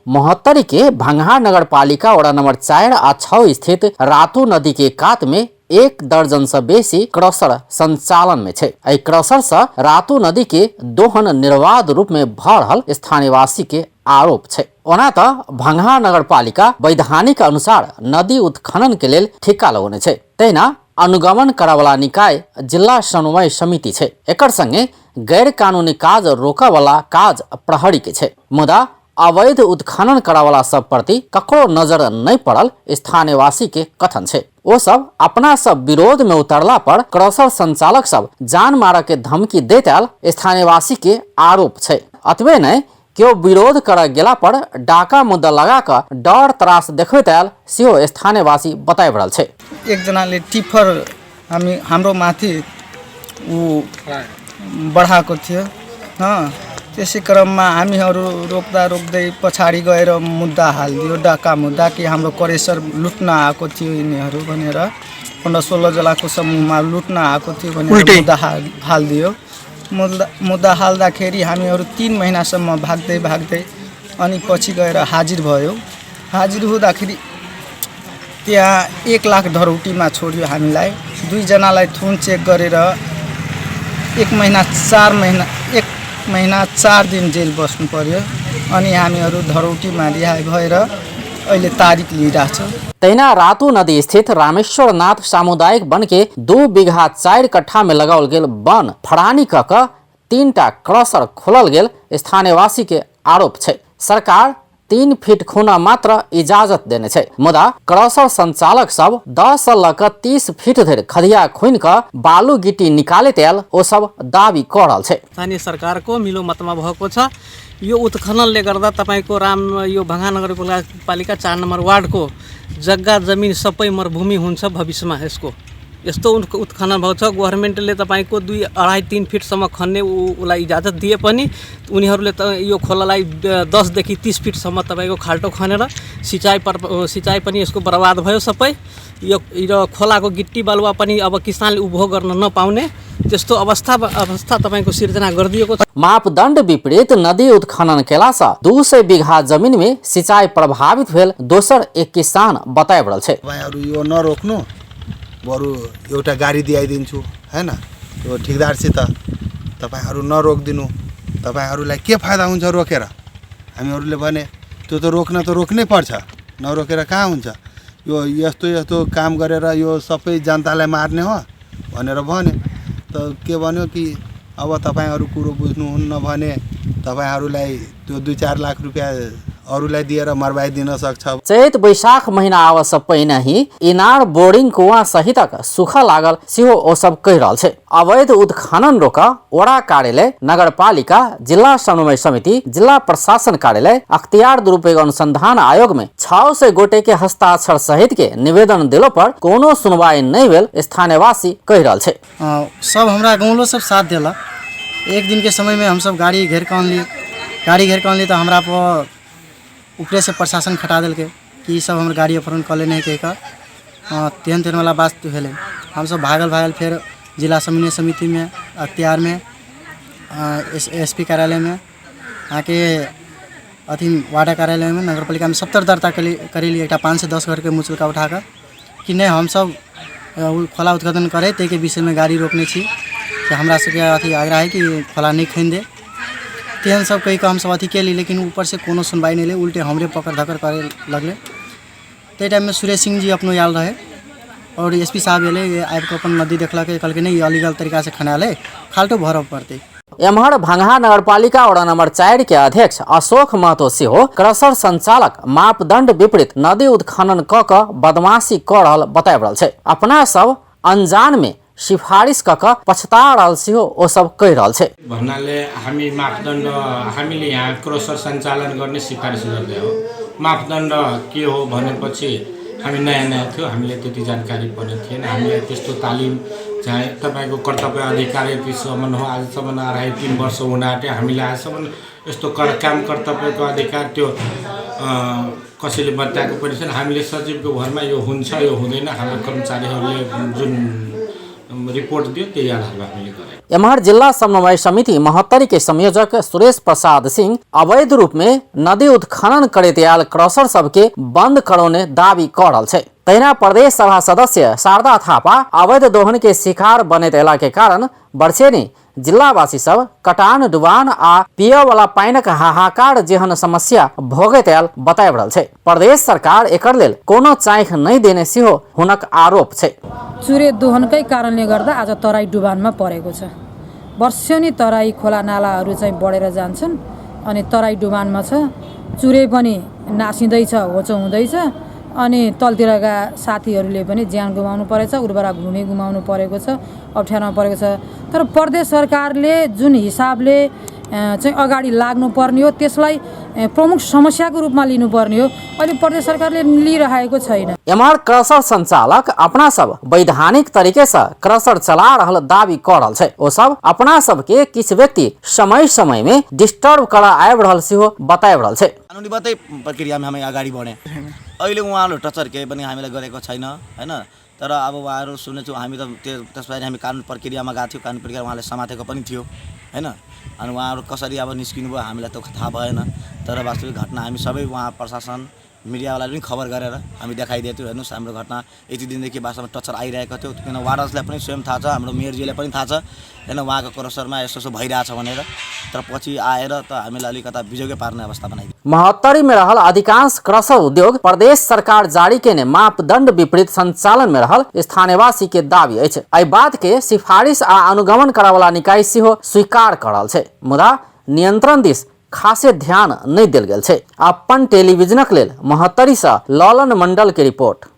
महोत्तरी के भंगहा नगर पालिका वडा नंबर 4 आ 6 स्थित रातू नदी के कात में 1 दर्जन से बेसी क्रशर संचालन में छे। एहि क्रशर से रातू नदी के दोहन निर्बाध रूप में भ रहल स्थानीयवासी के आरोप छे। ओना त भंगहा नगर पालिका वैधानिक अनुसार नदी उत्खनन के लेल ठेका लगौने छे। तहिना अनुगमन करावला निकाय जिला समन्वय समिति छे। एकर संगे गैर कानूनी काज रोका वाला काज प्रहरी के छे। मुदा अवैध उत्खनन करावला सब प्रति ककरो नजर नहीं पड़ल स्थानीयवासी के कथन छे। वो सब अपना सब विरोध में उतरला पर क्रशर संचालक सब जान मारा के धमकी देते आल स्थानीयवासी के आरोप छे। अतबे नहीं क्यों विरोध कर गेला पर डाका मुद्दा लगा कर डर त्रास देखबैत आयल सेहो स्थानीयवासी बताइ रहल छे। एक जनाले टिफर हाम्रो माथि उ बढाएको थियो। त्यसै क्रममा हामीहरू रोक्दै पछाडि गएर मुद्दा हालिदियो, डाका मुद्दा कि हाम्रो करेसर लुट्न आएको थियो यिनीहरू भनेर, 15-16 जनाको समूहमा लुट्न आएको थियो भनेर मुद्दा हालिदियो। मुद्दा हाल्दाखेरि हामीहरू 3 महिनासम्म भाग्दै अनि पछि गएर हाजिर भयो। हाजिर हुँदाखेरि त्यहाँ 1 लाख धरौटीमा छोड्यो हामीलाई। 2 जनालाई थुन चेक गरेर 1 महिना 4 दिन जेल बस्नु पर्यो। अनि हामीहरू धरौटीमा रिहाई भएर अहिले तारिक लिइरहेछ। तैना रातू नदी स्थित रामेश्वर नाथ सामुदायिक वन के 2 बीघा 4 कट्ठा में लगाओल गेल वन फड़ानी कक 3टा क्रशर खोलल गेल स्थानीयवासी के आरोप छे। सरकार 3 फीट खुना मात्र इजाजत देने छे। मुदा क्रशर संचालक सब 10 से लक 30 फीट धरि खदिया खुन क बालू गिट्टी निकाले तेल ओ सब दावी कर रहल छे। स्थानीय सरकारको मिलो मतमा भएको छ। यो उत्खननले गर्दा तपाईको यो भंगहा नगरपालिका 4 नम्बर वार्डको जग्गा जमिन सबै मरुभूमि हुन्छ भविष्यमा। यस्तो उत्खनन भएको छ। गभर्नमेन्टले तपाईको 2.5-3 फिटसम्म खन्ने उलाई इजाजत दिए पनि उनीहरूले यो खोलालाई 10 देखि 30 फिटसम्म तपाईको खाल्टो खनेर सिँचाइ पनि यसको बर्बाद भयो सबै। यो खोलाको गिट्टी बालुवा पनि अब किसानले उपभोग गर्न नपाउने त्यस्तो अवस्था तपाईको सिर्जना गरिदिएको छ। मापदण्ड विपरीत नदी उत्खनन केला से 200 बीघा जमीन में सिंचाई प्रभावित भेल दोसर एक किसान बताइ रहल छे। यो नरोक्नु, बरु एउटा गाडी दिइदिन्छु हैन, यो ठेकदारसित तपाईहरु नरोक्दिनु, तपाईहरुलाई के फाइदा हुन्छ रोकेर? हामीहरुले भने त्यो त रोक्न त रोक्नै पर्छ, नरोकेर कहाँ हुन्छ? यो यस्तो काम गरेर यो सबै जनतालाई मार्ने हो भनेर भने त के भन्यो कि अब तपाईहरु कुरो बुझ्नुहुन्न भने तपाईहरुलाई त्यो 2-4 लाख रुपैयाँ अरूलाई दिएर मरवाई दिन सक्छ। चैत वैशाख महीना आवस पहिने ही इनार बोर्डिंग कुआ सहितक सुखा लागल सेहो ओ सब कहि रहल छे। अवैध उत्खनन रोक वडा कार्यालय, नगरपालिका, जिला समन्वय समिति, जिला प्रशासन कार्यालय, अख्तियार दुरुपयोग अनुसंधान आयोग में 600 गोटे के हस्ताक्षर सहित के निवेदन दिलो पर कोनो सुनवाई नहीं भेल स्थानीयवासी कहि रहल छे। सब हमरा गाँव सब साथ देला। एक दिन के समय में हम सब गाड़ी घेर कर ली तो हमरा पर ऊपरे से प्रशासन खटा दिल के कि सब हमारे गाड़ी अपहरण कर लेने के तेहन वाला बात तो भेले। हम सब भागल फिर जिला समन्वय समिति में, अख्तियार में, एसपी कार्यालय में आके अथी वार्ड कार्यालय में, नगरपालिका में 70 दर्ता करेली। एक 5 से 10 घर के मुचुल्का उठाकर कि नहीं हम सब खोला उत्खनन करे ते के विषय में गाड़ी रोकने छी कि हमरा सबके अथी आग्रह है कि खोला नहीं खन दे। तेहन सब कही हम सब अथी के ली, लेकिन ऊपर से कोनो सुनवाई नहीं ले, उल्टे हमरे पकड़ धकर करे लगले। ते टाइम में सुरेश सिंह जी अपनो आयल रहे और एसपी साहब एले आबि के अपन नदी देखलक, कहलके नहीं अलीगल तरीका से खनाले खाल्टो भरब पड़ते। एम्हर भंगहा नगरपालिका वडा नंबर 4 के अध्यक्ष अशोक महतो सेहो क्रशर संचालक मापदण्ड विपरीत नदी उत्खनन क बदमाशी कर रहल बताइ रहल छे। अपना सब अनजान में सिफारिस कक पछता रहल सेहो ओ सब कहि रहल छे। भन्नाले हामी मापदण्ड हामीले यहाँ क्रशर सञ्चालन गर्ने सिफारिस गर्दै हो। मापदण्ड के हो भनेपछि हामी नयाँ थियो, हामीले त्यति जानकारी पनि थिएन। हामीले त्यस्तो तालिम चाहे तपाईको कर्तव्य अधिकारीसम्म हो, आजसम्म 2.5-3 वर्ष हुन आँट्यो। हामीले आजसम्म यस्तो काम कर्तव्यको अधिकार त्यो कसैले बताएको पनि छैन। हामीले सचिवको भरमा यो हुन्छ यो हुँदैन, हाम्रो कर्मचारीहरूले जुन रिपोर्ट दियो त्यही आधारमा हामीले गरे। एम्हर जिला समन्वय समिति महोत्तरी के संयोजक सुरेश प्रसाद सिंह अवैध रूप में नदी उत्खनन करैत आयल क्रशर सबके बंद करौने दावी कऽ रहल छै। तहिना प्रदेश सभा सदस्य शारदा थापा अवैध दोहन के शिकार बनैत अयला के कारण वर्षेनी जिलावासी सब कटान डुबान आ पिय वाला पानिक हाहाकार जेहन समस्या भोगैत आयल बताबि रहल छै। प्रदेश सरकार एकर लेल कोनो चाँइख नहि देने सेहो हुनक आरोप छै। चुरे दोहनकै कारणले गर्दा आज तराई डुबानमा परेको छ। वर्षेनी तराई खोला नालाहरू चाहिँ बढेर जान्छन् अनि तराई डुबानमा छ। चुरे पनि नासिँदैछ, होचो हुँदैछ अनि तलतिरका साथीहरूले पनि ज्यान गुमाउनु परेछ, उर्वरा भूमि गुमाउनु परेको छ, अप्ठ्यारोमा परेको छ। तर प्रदेश सरकारले जुन हिसाबले चाहिँ अगाडि लाग्नुपर्ने हो त्यसलाई प्रमुख समस्याको रूपमा लिनुपर्ने हो, अहिले प्रदेश सरकारले लिइरहेको छैन। एम्हर क्रशर संचालक अपना सब वैधानिक तरीके से क्रशर चला रहल दावी कऽ रहल छै। ओ सब अपना सब के किछ व्यक्ति समय समय में डिस्टर्ब कर आबि रहल सेहो बताबि रहल छै। कानुनीबाटै प्रक्रियामा हामी अगाडि बढे। अहिले उहाँहरू टचर केही पनि हामीलाई गरेको छैन हैन। तर अब उहाँहरू सुनेछु हामी त त्यसपछि हामी कानुन प्रक्रियामा गएको थियौँ, कानुन प्रक्रिया उहाँले समातेको पनि थियो हैन। अनि उहाँहरू कसरी अब निस्किनु भयो हामीलाई त थाहा भएन। तर वास्तविक घटना हामी सबै उहाँ प्रशासन मिडियावालाले पनि खबर गरेर हामी देखाइदिएको थियो। हेर्नुहोस् हाम्रो घटना यति दिनदेखि वास्तवमा टचर आइरहेको थियो। किन वार्डर्सलाई पनि स्वयं थाहा छ, हाम्रो मेयरजीलाई पनि थाहा छ हैन उहाँको क्रसरमा यसो भइरहेछ भनेर। तर पछि आएर त हामीलाई अलिकता बिजोगै पार्ने अवस्था बनाइदियो। महोत्तरी में रहल अधिकांश क्रशर उद्योग प्रदेश सरकार जारी केने मापदंड विपरीत संचालन में रहल स्थानीयवासी के दावी अछि। एहि बात के सिफारिश आ अनुगमन करयवला निकाय सेहो स्वीकार कऽ रहल छै, मुदा नियंत्रण दिस खासे ध्यान नहीं देल गेल छै। अपन टेलीविजनक लेल महोत्तरी से ललन मंडल के रिपोर्ट।